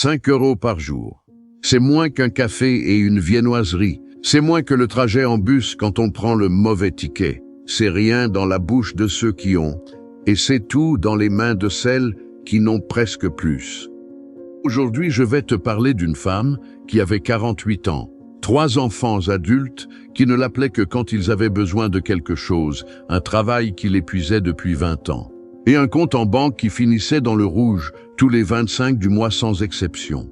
5 € par jour. C'est moins qu'un café et une viennoiserie. C'est moins que le trajet en bus quand on prend le mauvais ticket. C'est rien dans la bouche de ceux qui ont. Et c'est tout dans les mains de celles qui n'ont presque plus. Aujourd'hui, je vais te parler d'une femme qui avait 48 ans, 3 enfants adultes qui ne l'appelaient que quand ils avaient besoin de quelque chose, un travail qui l'épuisait depuis 20 ans, et un compte en banque qui finissait dans le rouge tous les 25 du mois sans exception.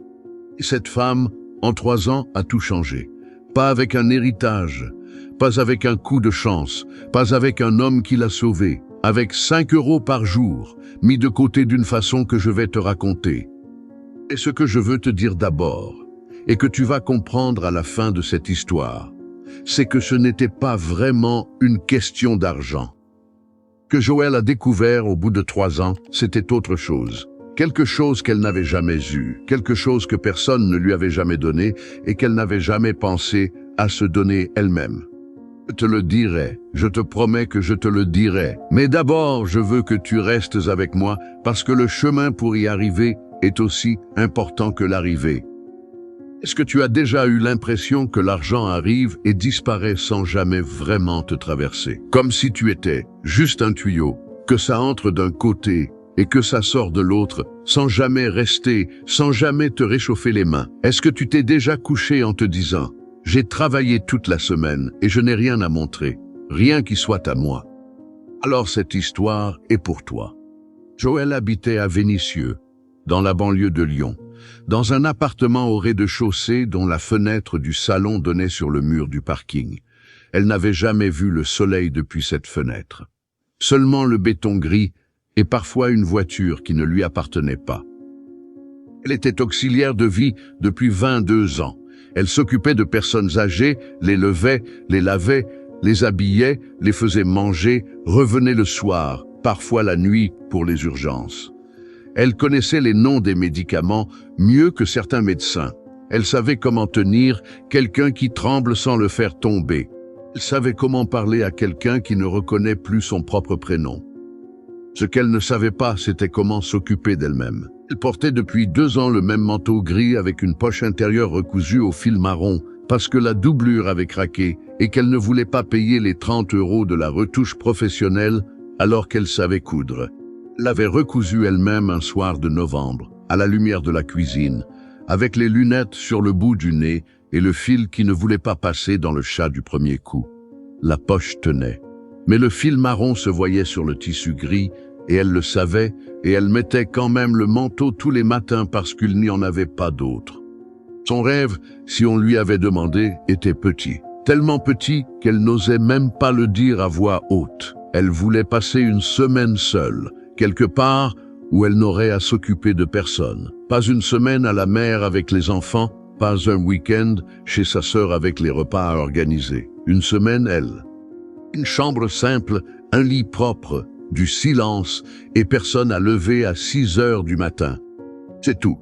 Et cette femme, en 3 ans, a tout changé. Pas avec un héritage, pas avec un coup de chance, pas avec un homme qui l'a sauvée, avec 5 € par jour, mis de côté d'une façon que je vais te raconter. Et ce que je veux te dire d'abord, et que tu vas comprendre à la fin de cette histoire, c'est que ce n'était pas vraiment une question d'argent. Que Joëlle a découvert au bout de 3 ans, c'était autre chose. Quelque chose qu'elle n'avait jamais eu, quelque chose que personne ne lui avait jamais donné et qu'elle n'avait jamais pensé à se donner elle-même. Je te le dirai, je te promets que je te le dirai. Mais d'abord, je veux que tu restes avec moi parce que le chemin pour y arriver est aussi important que l'arrivée. Est-ce que tu as déjà eu l'impression que l'argent arrive et disparaît sans jamais vraiment te traverser? Comme si tu étais juste un tuyau, que ça entre d'un côté et que ça sort de l'autre, sans jamais rester, sans jamais te réchauffer les mains. Est-ce que tu t'es déjà couché en te disant « J'ai travaillé toute la semaine et je n'ai rien à montrer, rien qui soit à moi ». Alors cette histoire est pour toi. Joëlle habitait à Vénissieux, dans la banlieue de Lyon, dans un appartement au rez-de-chaussée dont la fenêtre du salon donnait sur le mur du parking. Elle n'avait jamais vu le soleil depuis cette fenêtre. Seulement le béton gris et parfois une voiture qui ne lui appartenait pas. Elle était auxiliaire de vie depuis 22 ans. Elle s'occupait de personnes âgées, les levait, les lavait, les habillait, les faisait manger, revenait le soir, parfois la nuit pour les urgences. Elle connaissait les noms des médicaments mieux que certains médecins. Elle savait comment tenir quelqu'un qui tremble sans le faire tomber. Elle savait comment parler à quelqu'un qui ne reconnaît plus son propre prénom. Ce qu'elle ne savait pas, c'était comment s'occuper d'elle-même. Elle portait depuis 2 ans le même manteau gris avec une poche intérieure recousue au fil marron parce que la doublure avait craqué et qu'elle ne voulait pas payer les 30 € de la retouche professionnelle alors qu'elle savait coudre. Elle l'avait recousu elle-même un soir de novembre, à la lumière de la cuisine, avec les lunettes sur le bout du nez et le fil qui ne voulait pas passer dans le chat du premier coup. La poche tenait. Mais le fil marron se voyait sur le tissu gris, et elle le savait, et elle mettait quand même le manteau tous les matins parce qu'il n'y en avait pas d'autre. Son rêve, si on lui avait demandé, était petit. Tellement petit qu'elle n'osait même pas le dire à voix haute. Elle voulait passer une semaine seule, quelque part où elle n'aurait à s'occuper de personne. Pas une semaine à la mer avec les enfants, pas un week-end chez sa sœur avec les repas à organiser. Une semaine, elle. Une chambre simple, un lit propre, du silence et personne à lever à 6 heures du matin. C'est tout.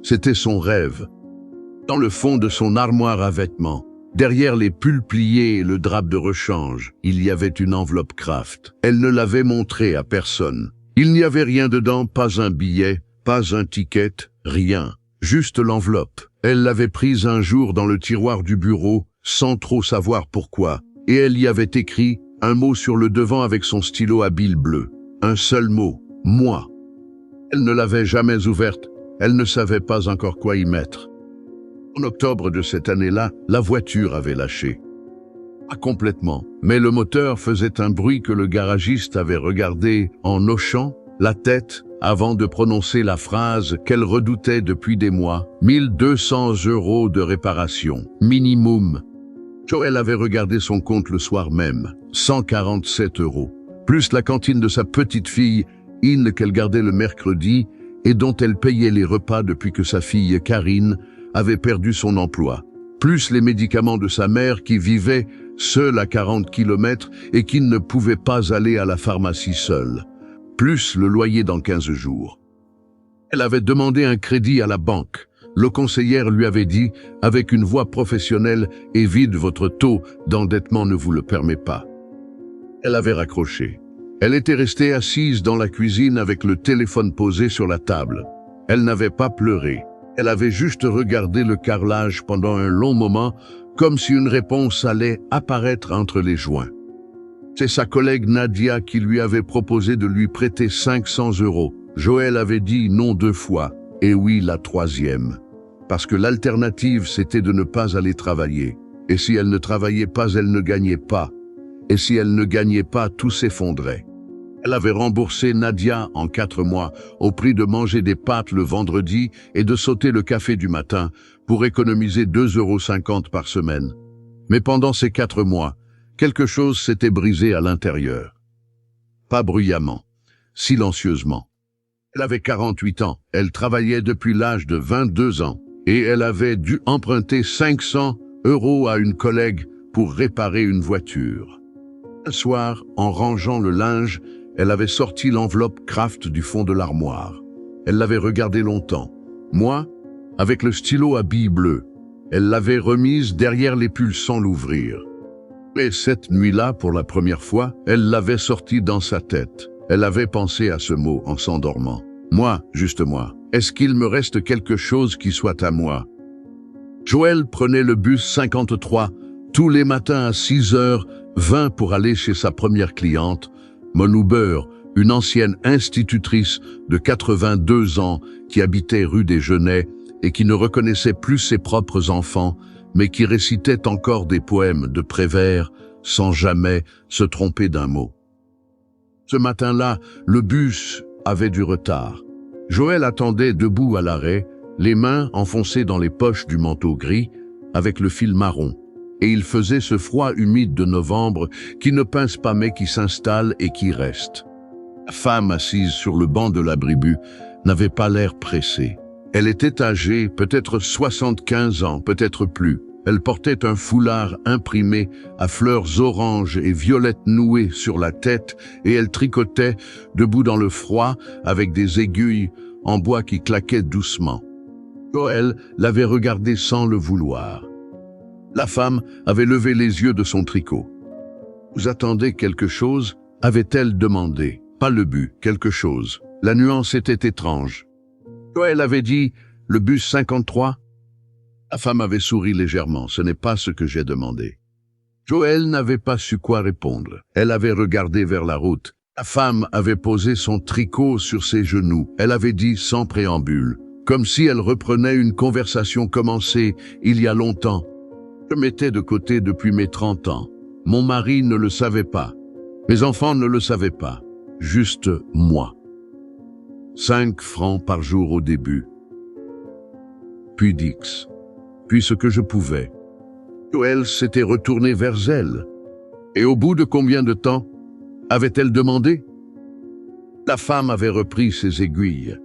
C'était son rêve. Dans le fond de son armoire à vêtements, derrière les pulls pliés et le drap de rechange, il y avait une enveloppe Kraft. Elle ne l'avait montrée à personne. Il n'y avait rien dedans, pas un billet, pas un ticket, rien. Juste l'enveloppe. Elle l'avait prise un jour dans le tiroir du bureau, sans trop savoir pourquoi. Et elle y avait écrit un mot sur le devant avec son stylo à bille bleue. Un seul mot, moi. Elle ne l'avait jamais ouverte, elle ne savait pas encore quoi y mettre. En octobre de cette année-là, la voiture avait lâché. Pas complètement, mais le moteur faisait un bruit que le garagiste avait regardé en hochant la tête avant de prononcer la phrase qu'elle redoutait depuis des mois. 1200 € de réparation, minimum. Joëlle avait regardé son compte le soir même, 147 €, plus la cantine de sa petite fille, In, qu'elle gardait le mercredi et dont elle payait les repas depuis que sa fille, Karine, avait perdu son emploi, plus les médicaments de sa mère qui vivait seule à 40 km et qui ne pouvait pas aller à la pharmacie seule, plus le loyer dans 15 jours. Elle avait demandé un crédit à la banque. Le conseiller lui avait dit, avec une voix professionnelle, « Évite votre taux d'endettement ne vous le permet pas ». Elle avait raccroché. Elle était restée assise dans la cuisine avec le téléphone posé sur la table. Elle n'avait pas pleuré. Elle avait juste regardé le carrelage pendant un long moment, comme si une réponse allait apparaître entre les joints. C'est sa collègue Nadia qui lui avait proposé de lui prêter 500 €. Joël avait dit non 2 fois, et oui la 3e. Parce que l'alternative, c'était de ne pas aller travailler. Et si elle ne travaillait pas, elle ne gagnait pas. Et si elle ne gagnait pas, tout s'effondrait. Elle avait remboursé Nadia en 4 mois au prix de manger des pâtes le vendredi et de sauter le café du matin pour économiser 2,50 € par semaine. Mais pendant ces 4 mois, quelque chose s'était brisé à l'intérieur. Pas bruyamment, silencieusement. Elle avait 48 ans, elle travaillait depuis l'âge de 22 ans et elle avait dû emprunter 500 € à une collègue pour réparer une voiture. Un soir, en rangeant le linge, elle avait sorti l'enveloppe Kraft du fond de l'armoire. Elle l'avait regardée longtemps. Moi, avec le stylo à billes bleues, elle l'avait remise derrière les pulls sans l'ouvrir. Et cette nuit-là, pour la première fois, elle l'avait sortie dans sa tête. Elle avait pensé à ce mot en s'endormant. Moi, juste moi. Est-ce qu'il me reste quelque chose qui soit à moi? Joël prenait le bus 53 tous les matins à 6h20 pour aller chez sa première cliente, Mon Uber, une ancienne institutrice de 82 ans qui habitait rue des Genêts et qui ne reconnaissait plus ses propres enfants, mais qui récitait encore des poèmes de Prévert sans jamais se tromper d'un mot. Ce matin-là, le bus avait du retard. Joël attendait debout à l'arrêt, les mains enfoncées dans les poches du manteau gris, avec le fil marron. Et il faisait ce froid humide de novembre qui ne pince pas mais qui s'installe et qui reste. La femme assise sur le banc de l'abribus n'avait pas l'air pressée. Elle était âgée, peut-être 75 ans, peut-être plus. Elle portait un foulard imprimé à fleurs oranges et violettes nouées sur la tête et elle tricotait, debout dans le froid, avec des aiguilles en bois qui claquaient doucement. Joël l'avait regardée sans le vouloir. La femme avait levé les yeux de son tricot. « Vous attendez quelque chose ?» avait-elle demandé. Pas le but, quelque chose. La nuance était étrange. Joël avait dit « Le bus 53 ?» La femme avait souri légèrement. « Ce n'est pas ce que j'ai demandé. » Joël n'avait pas su quoi répondre. Elle avait regardé vers la route. La femme avait posé son tricot sur ses genoux. Elle avait dit sans préambule, comme si elle reprenait une conversation commencée il y a longtemps. « Je m'étais de côté depuis mes 30 ans. Mon mari ne le savait pas. Mes enfants ne le savaient pas. Juste moi. 5 francs par jour au début. Puis 10. Puis ce que je pouvais. » Joël s'était retourné vers elle. Et au bout de combien de temps avait-elle demandé? La femme avait repris ses aiguilles.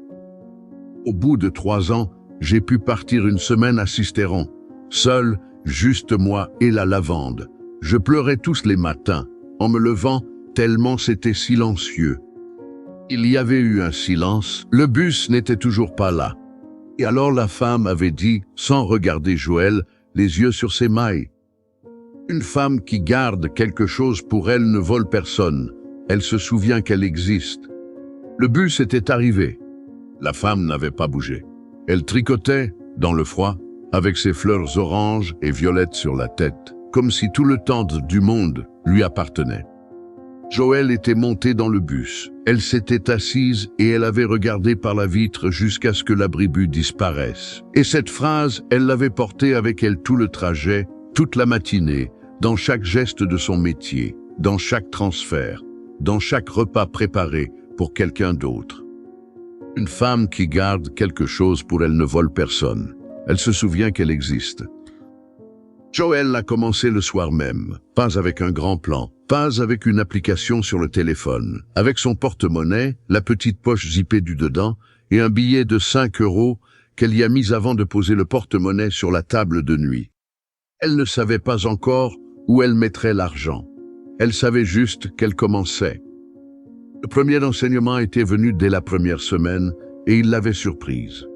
« Au bout de 3 ans, j'ai pu partir une semaine à Sisteron, seul, juste moi et la lavande. Je pleurais tous les matins, en me levant, tellement c'était silencieux. Il y avait eu un silence, le bus n'était toujours pas là. Et alors la femme avait dit, sans regarder Joël, les yeux sur ses mailles. Une femme qui garde quelque chose pour elle ne vole personne. Elle se souvient qu'elle existe. Le bus était arrivé. La femme n'avait pas bougé. Elle tricotait, dans le froid, avec ses fleurs oranges et violettes sur la tête, comme si tout le temps du monde lui appartenait. Joël était montée dans le bus. Elle s'était assise et elle avait regardé par la vitre jusqu'à ce que l'abribus disparaisse. Et cette phrase, elle l'avait portée avec elle tout le trajet, toute la matinée, dans chaque geste de son métier, dans chaque transfert, dans chaque repas préparé pour quelqu'un d'autre. Une femme qui garde quelque chose pour elle ne vole personne. Elle se souvient qu'elle existe. Joël a commencé le soir même, pas avec un grand plan, pas avec une application sur le téléphone, avec son porte-monnaie, la petite poche zippée du dedans et un billet de 5 € qu'elle y a mis avant de poser le porte-monnaie sur la table de nuit. Elle ne savait pas encore où elle mettrait l'argent. Elle savait juste qu'elle commençait. Le premier enseignement était venu dès la première semaine et il l'avait surprise.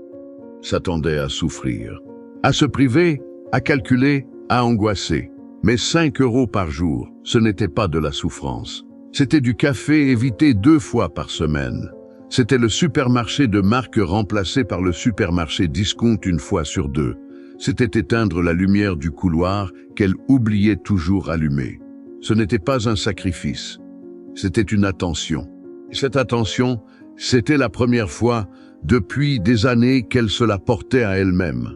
S'attendait à souffrir, à se priver, à calculer, à angoisser. Mais 5 € par jour, ce n'était pas de la souffrance. C'était du café évité 2 fois par semaine. C'était le supermarché de marque remplacé par le supermarché discount une fois sur deux. C'était éteindre la lumière du couloir qu'elle oubliait toujours allumée. Ce n'était pas un sacrifice, c'était une attention. Et cette attention, c'était la première fois depuis des années qu'elle se la portait à elle-même.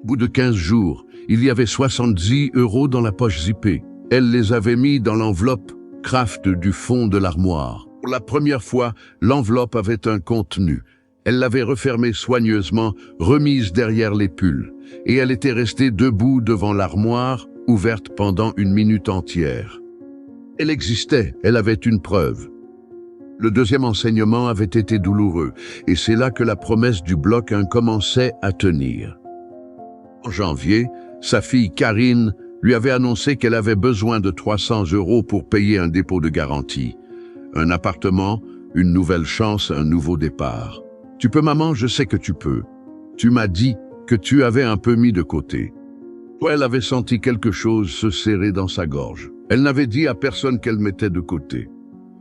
Au bout de 15 jours, il y avait 70 € dans la poche zippée. Elle les avait mis dans l'enveloppe Kraft du fond de l'armoire. Pour la première fois, l'enveloppe avait un contenu. Elle l'avait refermée soigneusement, remise derrière les pulls, et elle était restée debout devant l'armoire, ouverte pendant une minute entière. Elle existait, elle avait une preuve. Le deuxième enseignement avait été douloureux, et c'est là que la promesse du bloc 1 commençait à tenir. En janvier, sa fille Karine lui avait annoncé qu'elle avait besoin de 300 € pour payer un dépôt de garantie. Un appartement, une nouvelle chance, un nouveau départ. « Tu peux, maman, je sais que tu peux. Tu m'as dit que tu avais un peu mis de côté. » Elle avait senti quelque chose se serrer dans sa gorge. Elle n'avait dit à personne qu'elle mettait de côté.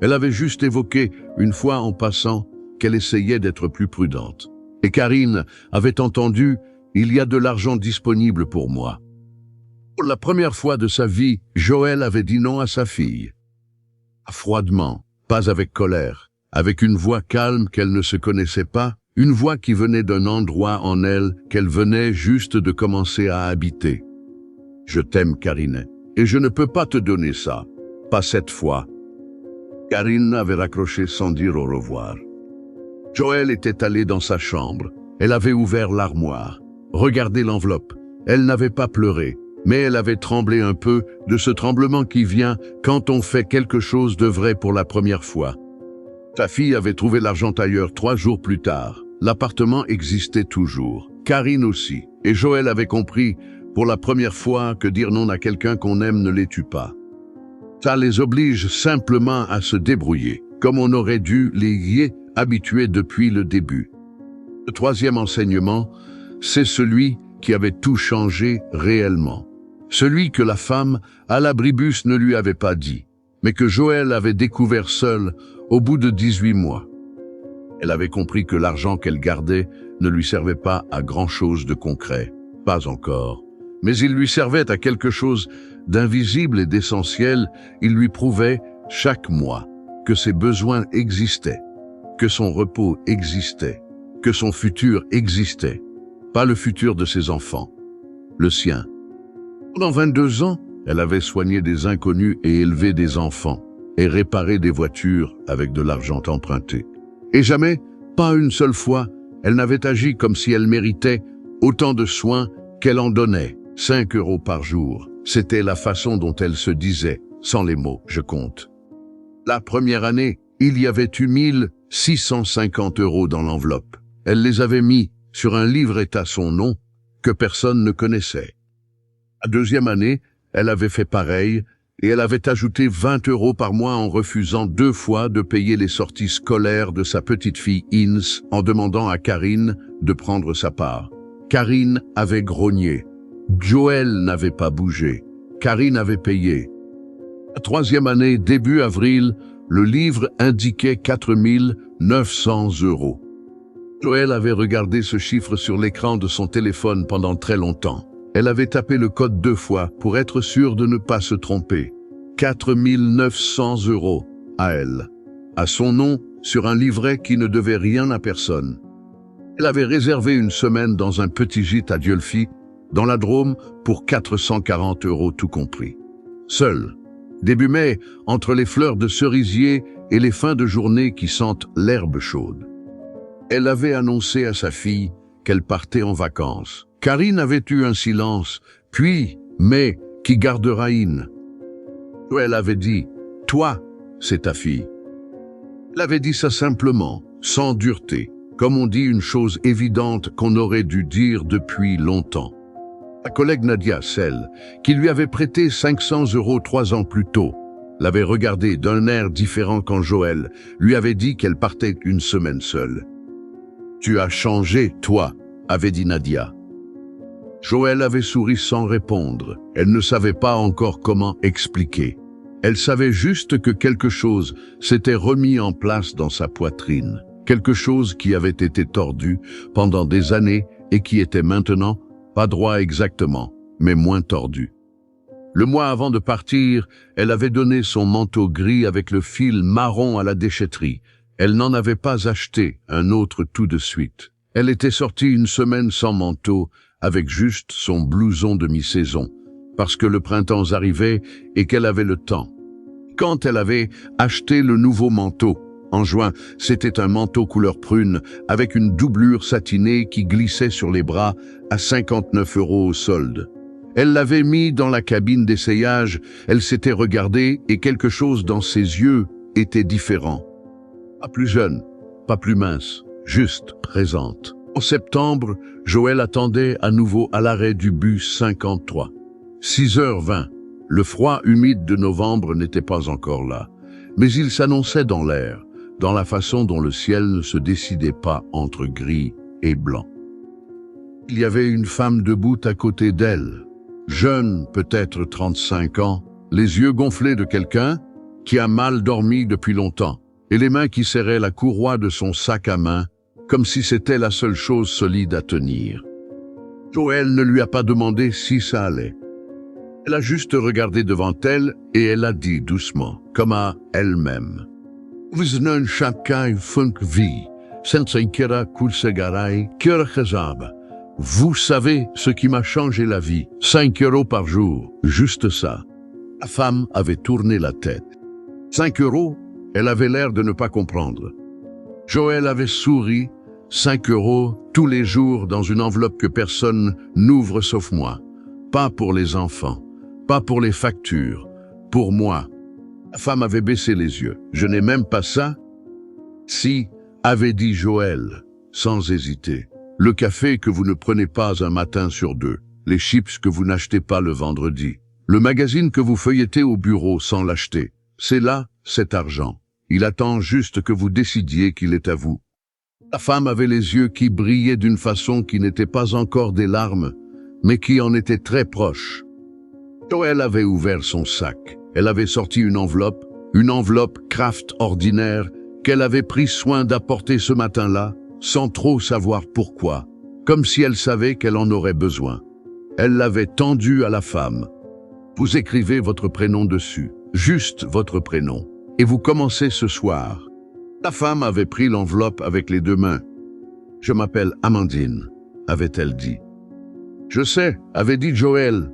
Elle avait juste évoqué, une fois en passant, qu'elle essayait d'être plus prudente. Et Karine avait entendu « Il y a de l'argent disponible pour moi ». Pour la première fois de sa vie, Joël avait dit non à sa fille. Froidement, pas avec colère, avec une voix calme qu'elle ne se connaissait pas, une voix qui venait d'un endroit en elle qu'elle venait juste de commencer à habiter. « Je t'aime, Karine, et je ne peux pas te donner ça, pas cette fois. » Karine avait raccroché sans dire au revoir. Joël était allée dans sa chambre. Elle avait ouvert l'armoire, regardé l'enveloppe. Elle n'avait pas pleuré, mais elle avait tremblé un peu de ce tremblement qui vient quand on fait quelque chose de vrai pour la première fois. Sa fille avait trouvé l'argent ailleurs 3 jours plus tard. L'appartement existait toujours. Karine aussi. Et Joël avait compris, pour la première fois, que dire non à quelqu'un qu'on aime ne les tue pas. Ça les oblige simplement à se débrouiller, comme on aurait dû les y habituer depuis le début. Le troisième enseignement, c'est celui qui avait tout changé réellement. Celui que la femme à l'abribus ne lui avait pas dit, mais que Joël avait découvert seul au bout de 18 mois. Elle avait compris que l'argent qu'elle gardait ne lui servait pas à grand-chose de concret, pas encore. Mais il lui servait à quelque chose d'invisible et d'essentiel. Il lui prouvait, chaque mois, que ses besoins existaient, que son repos existait, que son futur existait. Pas le futur de ses enfants, le sien. Pendant 22 ans, elle avait soigné des inconnus et élevé des enfants, et réparé des voitures avec de l'argent emprunté. Et jamais, pas une seule fois, elle n'avait agi comme si elle méritait autant de soins qu'elle en donnait. 5 € par jour, c'était la façon dont elle se disait, sans les mots, je compte. La première année, il y avait eu 1650 € dans l'enveloppe. Elle les avait mis sur un livret à son nom que personne ne connaissait. La deuxième année, elle avait fait pareil et elle avait ajouté 20 € par mois en refusant 2 fois de payer les sorties scolaires de sa petite fille Ins en demandant à Karine de prendre sa part. Karine avait grogné. Joël n'avait pas bougé. Karine avait payé. La troisième année, début avril, le livre indiquait 4 900 €. Joël avait regardé ce chiffre sur l'écran de son téléphone pendant très longtemps. Elle avait tapé le code 2 fois pour être sûre de ne pas se tromper. 4 900 € à elle, à son nom, sur un livret qui ne devait rien à personne. Elle avait réservé une semaine dans un petit gîte à Dieulfi, dans la Drôme, pour 440 € tout compris. Seule, début mai, entre les fleurs de cerisier et les fins de journée qui sentent l'herbe chaude. Elle avait annoncé à sa fille qu'elle partait en vacances. Karine avait eu un silence, puis, mais, qui gardera In. Elle avait dit, « Toi, c'est ta fille. » Elle avait dit ça simplement, sans dureté, comme on dit une chose évidente qu'on aurait dû dire depuis longtemps. Sa collègue Nadia, celle qui lui avait prêté 500 € 3 ans plus tôt, l'avait regardée d'un air différent quand Joël lui avait dit qu'elle partait une semaine seule. « Tu as changé, toi », avait dit Nadia. Joël avait souri sans répondre. Elle ne savait pas encore comment expliquer. Elle savait juste que quelque chose s'était remis en place dans sa poitrine. quelque chose qui avait été tordu pendant des années et qui était maintenant pas droit exactement, mais moins tordu. Le mois avant de partir, elle avait donné son manteau gris avec le fil marron à la déchetterie. Elle n'en avait pas acheté un autre tout de suite. Elle était sortie une semaine sans manteau, avec juste son blouson de mi-saison, parce que le printemps arrivait et qu'elle avait le temps. Quand elle avait acheté le nouveau manteau, en juin, c'était un manteau couleur prune, avec une doublure satinée qui glissait sur les bras à 59 € au solde. Elle l'avait mis dans la cabine d'essayage, elle s'était regardée et quelque chose dans ses yeux était différent. Pas plus jeune, pas plus mince, juste présente. En septembre, Joël attendait à nouveau à l'arrêt du bus 53. 6h20. Le froid humide de novembre n'était pas encore là, mais il s'annonçait dans l'air, dans la façon dont le ciel ne se décidait pas entre gris et blanc. Il y avait une femme debout à côté d'elle, jeune, peut-être 35 ans, les yeux gonflés de quelqu'un qui a mal dormi depuis longtemps, et les mains qui serraient la courroie de son sac à main, comme si c'était la seule chose solide à tenir. Joël ne lui a pas demandé si ça allait. Elle a juste regardé devant elle et elle a dit doucement, comme à elle-même. Vous n'en chacun funk vie, sensenkera kulsegarai kirchazab. Vous savez ce qui m'a changé la vie, 5 € par jour, juste ça. La femme avait tourné la tête. 5 €, elle avait l'air de ne pas comprendre. Joël avait souri, 5 € tous les jours dans une enveloppe que personne n'ouvre sauf moi. Pas pour les enfants, pas pour les factures, pour moi. La femme avait baissé les yeux. Je n'ai même pas ça. Si, avait dit Joël, sans hésiter. Le café que vous ne prenez pas un matin sur deux, les chips que vous n'achetez pas le vendredi, le magazine que vous feuilletez au bureau sans l'acheter, c'est là cet argent. Il attend juste que vous décidiez qu'il est à vous. La femme avait les yeux qui brillaient d'une façon qui n'était pas encore des larmes, mais qui en était très proche. Joël avait ouvert son sac. Elle avait sorti une enveloppe Kraft ordinaire qu'elle avait pris soin d'apporter ce matin-là, sans trop savoir pourquoi, comme si elle savait qu'elle en aurait besoin. Elle l'avait tendue à la femme. Vous écrivez votre prénom dessus, juste votre prénom, et vous commencez ce soir. La femme avait pris l'enveloppe avec les 2 mains. « Je m'appelle Amandine », avait-elle dit. « Je sais », avait dit Joël.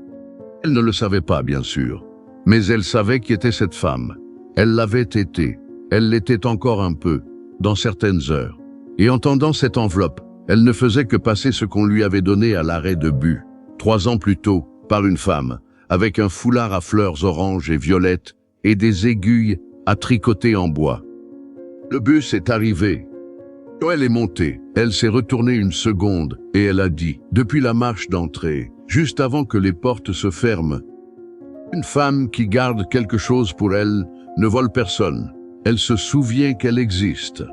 Elle ne le savait pas, bien sûr, mais elle savait qui était cette femme. Elle l'avait été, elle l'était encore un peu, dans certaines heures. Et entendant cette enveloppe, elle ne faisait que passer ce qu'on lui avait donné à l'arrêt de bus, 3 ans plus tôt, par une femme, avec un foulard à fleurs oranges et violettes et des aiguilles à tricoter en bois. Le bus est arrivé. Joël est montée. Elle s'est retournée une seconde et elle a dit, depuis la marche d'entrée, juste avant que les portes se ferment, « Une femme qui garde quelque chose pour elle ne vole personne. Elle se souvient qu'elle existe. »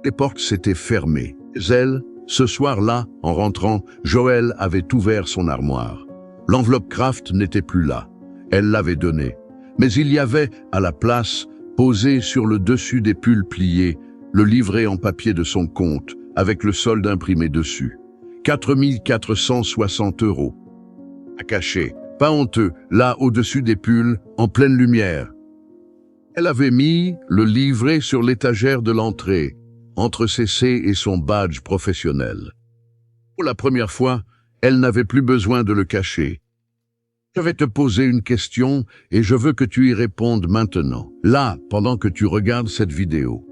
Les portes s'étaient fermées. Elle, ce soir-là, en rentrant, Joël avait ouvert son armoire. L'enveloppe Kraft n'était plus là. Elle l'avait donnée. Mais il y avait, à la place, posé sur le dessus des pulls pliés, le livret en papier de son compte, avec le solde imprimé dessus. 4 460 €. À cacher, pas honteux, là au-dessus des pulls, en pleine lumière. Elle avait mis le livret sur l'étagère de l'entrée, entre ses C et son badge professionnel. Pour la première fois, elle n'avait plus besoin de le cacher. Je vais te poser une question et je veux que tu y répondes maintenant, là, pendant que tu regardes cette vidéo.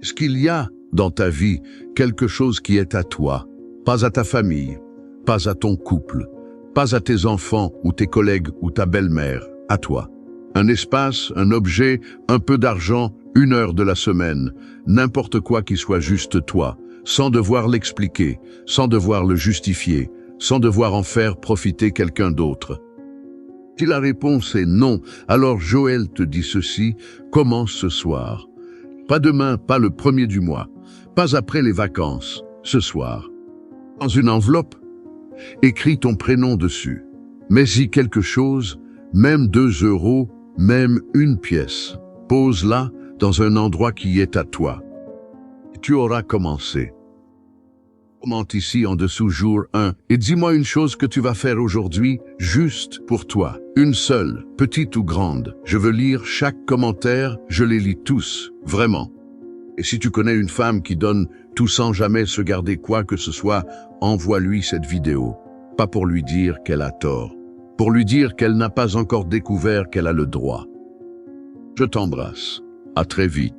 Est-ce qu'il y a, dans ta vie, quelque chose qui est à toi, pas à ta famille, pas à ton couple, pas à tes enfants ou tes collègues ou ta belle-mère, à toi? Un espace, un objet, un peu d'argent, 1 heure de la semaine, n'importe quoi qui soit juste toi, sans devoir l'expliquer, sans devoir le justifier, sans devoir en faire profiter quelqu'un d'autre. Si la réponse est non, alors Joël te dit ceci, commence ce soir. Pas demain, pas le 1er du mois, pas après les vacances, ce soir. Dans une enveloppe, écris ton prénom dessus. Mets-y quelque chose, même 2 €, même 1 pièce. Pose-la dans un endroit qui est à toi. tu auras commencé. Commente ici en dessous jour 1 et dis-moi une chose que tu vas faire aujourd'hui, juste pour toi. Une seule, petite ou grande. Je veux lire chaque commentaire, je les lis tous, vraiment. Et si tu connais une femme qui donne tout sans jamais se garder quoi que ce soit, envoie-lui cette vidéo. Pas pour lui dire qu'elle a tort, pour lui dire qu'elle n'a pas encore découvert qu'elle a le droit. Je t'embrasse. À très vite.